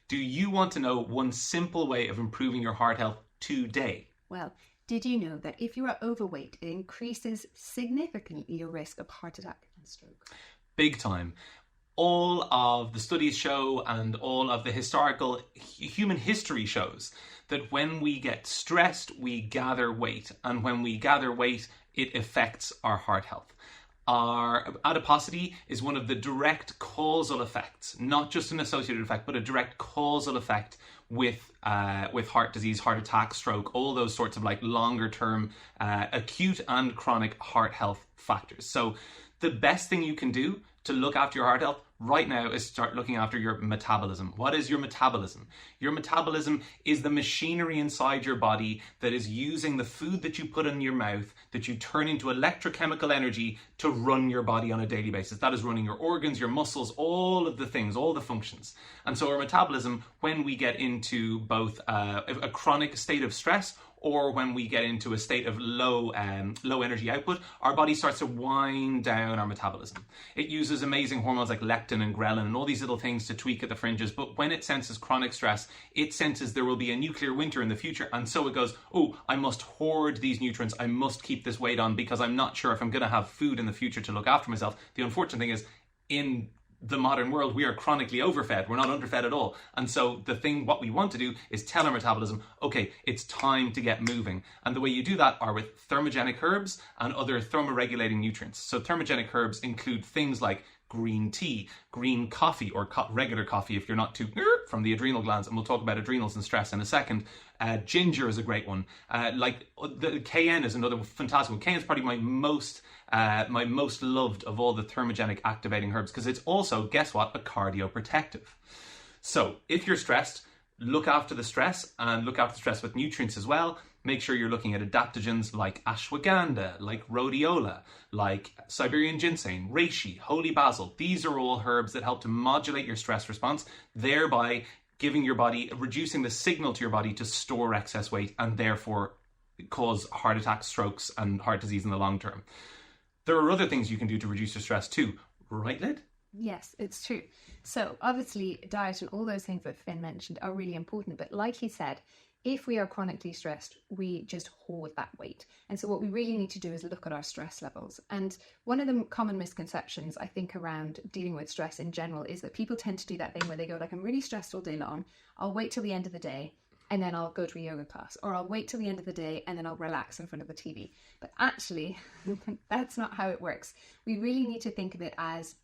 Do you want to know one simple way of improving your heart health today? Well, did you know that if you are overweight, it increases significantly your risk of heart attack and stroke? Big time. All of the studies show, and all of the historical human history shows, that when we get stressed, we gather weight. And when we gather weight, it affects our heart health. Our adiposity is one of the direct causal effects, not just an associated effect, but a direct causal effect with heart disease, heart attack, stroke, all those sorts of like longer term acute and chronic heart health factors. So the best thing you can do to look after your heart health right now is start looking after your metabolism. What is your metabolism? Your metabolism is the machinery inside your body that is using the food that you put in your mouth, that you turn into electrochemical energy to run your body on a daily basis. That is running your organs, your muscles, all of the things, all the functions. And so our metabolism, when we get into both a chronic state of stress, or when we get into a state of low energy output, our body starts to wind down our metabolism. It uses amazing hormones like leptin and ghrelin and all these little things to tweak at the fringes, but when it senses chronic stress, it senses there will be a nuclear winter in the future, and so it goes, oh, I must hoard these nutrients, I must keep this weight on because I'm not sure if I'm going to have food in the future to look after myself. The unfortunate thing is, in the modern world, we are chronically overfed. We're not underfed at all. And so what we want to do is tell our metabolism, okay, it's time to get moving. And the way you do that are with thermogenic herbs and other thermoregulating nutrients. So thermogenic herbs include things like green tea, green coffee, or regular coffee if you're not too from the adrenal glands, and we'll talk about adrenals and stress in a second. Ginger is a great one. Like the cayenne is another fantastic one. Cayenne is probably my most loved of all the thermogenic activating herbs, because it's also, guess what, a cardioprotective. So if you're stressed, look after the stress, and look after the stress with nutrients as well. Make sure you're looking at adaptogens like ashwagandha, like rhodiola, like Siberian ginseng, reishi, holy basil. These are all herbs that help to modulate your stress response, thereby giving your body, reducing the signal to your body to store excess weight, and therefore cause heart attacks, strokes, and heart disease in the long term. There are other things you can do to reduce your stress too. Right, Lyd? Yes, it's true. So obviously diet and all those things that Finn mentioned are really important. But like he said, if we are chronically stressed, we just hoard that weight. And so what we really need to do is look at our stress levels. And one of the common misconceptions, I think, around dealing with stress in general is that people tend to do that thing where they go like, I'm really stressed all day long. I'll wait till the end of the day and then I'll go to a yoga class, or I'll wait till the end of the day and then I'll relax in front of the TV. But actually, that's not how it works. We really need to think of it as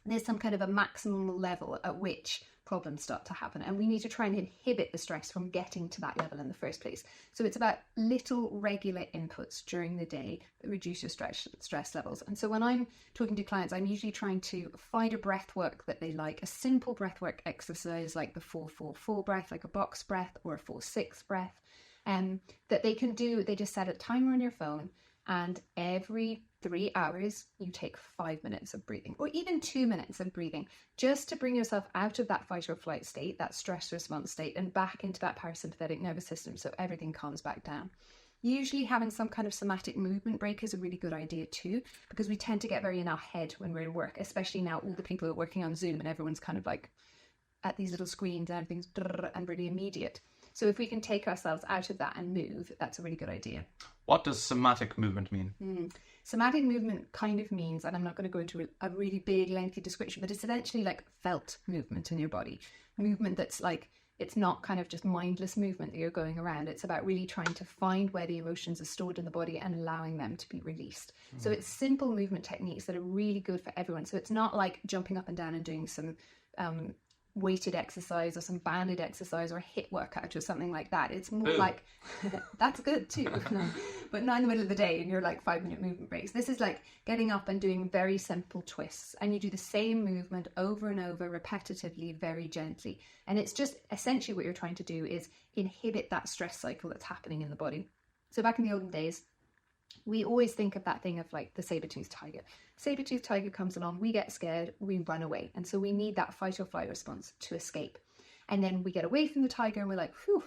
there's some kind of a maximum level at which problems start to happen, and we need to try and inhibit the stress from getting to that level in the first place. So it's about little regular inputs during the day that reduce your stress levels. And so when I'm talking to clients, I'm usually trying to find a breath work that they like, a simple breath work exercise like the 4-4-4 breath, like a box breath, or a 4-6 breath, that they can do. They just set a timer on your phone, and every 3 hours you take 5 minutes of breathing, or even 2 minutes of breathing, just to bring yourself out of that fight or flight state, that stress response state, and back into that parasympathetic nervous system, so everything calms back down. Usually having some kind of somatic movement break is a really good idea too, because we tend to get very in our head when we're in work, especially now all the people are working on Zoom and everyone's kind of like at these little screens and everything's and really immediate. So if we can take ourselves out of that and move, that's a really good idea. What does somatic movement mean? Somatic movement kind of means, and I'm not going to go into a really big, lengthy description, but it's essentially like felt movement in your body. Movement that's like, it's not kind of just mindless movement that you're going around. It's about really trying to find where the emotions are stored in the body and allowing them to be released. So it's simple movement techniques that are really good for everyone. So it's not like jumping up and down and doing some weighted exercise or some banded exercise or a HIIT workout or something like that. It's more like that's good too, but not in the middle of the day and you're like 5-minute movement breaks. This is like getting up and doing very simple twists, and you do the same movement over and over repetitively, very gently, and it's just essentially what you're trying to do is inhibit that stress cycle that's happening in the body. So back in the olden days, we always think of that thing of like the saber-toothed tiger. Saber-toothed tiger comes along, we get scared, we run away. And so we need that fight or flight response to escape. And then we get away from the tiger and we're like, whew,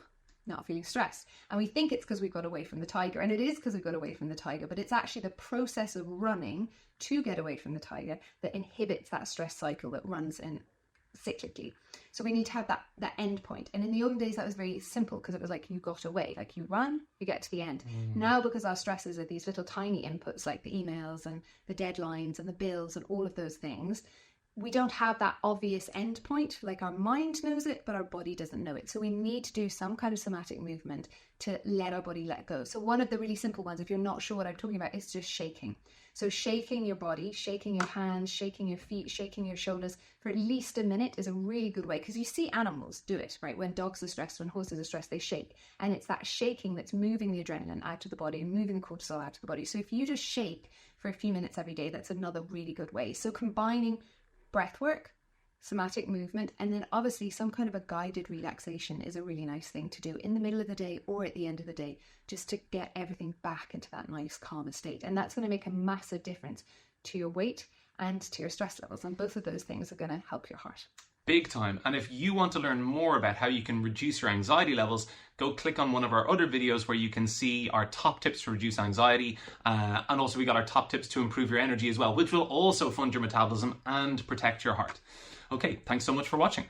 not feeling stressed. And we think it's because we got away from the tiger. And it is because we got away from the tiger, but it's actually the process of running to get away from the tiger that inhibits that stress cycle that runs in cyclically. So we need to have that end point. And in the olden days, that was very simple because it was like you got away, like you run, you get to the end. Now, because our stresses are these little tiny inputs like the emails and the deadlines and the bills and all of those things, we don't have that obvious end point. Like our mind knows it, but our body doesn't know it. So we need to do some kind of somatic movement to let our body let go. So one of the really simple ones, if you're not sure what I'm talking about, is just shaking. So shaking your body, shaking your hands, shaking your feet, shaking your shoulders for at least a minute is a really good way, because you see animals do it, right? When dogs are stressed, when horses are stressed, they shake. And it's that shaking that's moving the adrenaline out of the body and moving the cortisol out of the body. So if you just shake for a few minutes every day, that's another really good way. So combining breath work, somatic movement, and then obviously some kind of a guided relaxation is a really nice thing to do in the middle of the day or at the end of the day, just to get everything back into that nice calmer state. And that's going to make a massive difference to your weight and to your stress levels, and both of those things are going to help your heart. Big time. And if you want to learn more about how you can reduce your anxiety levels, go click on one of our other videos where you can see our top tips to reduce anxiety. And also we got our top tips to improve your energy as well, which will also fund your metabolism and protect your heart. Okay, thanks so much for watching.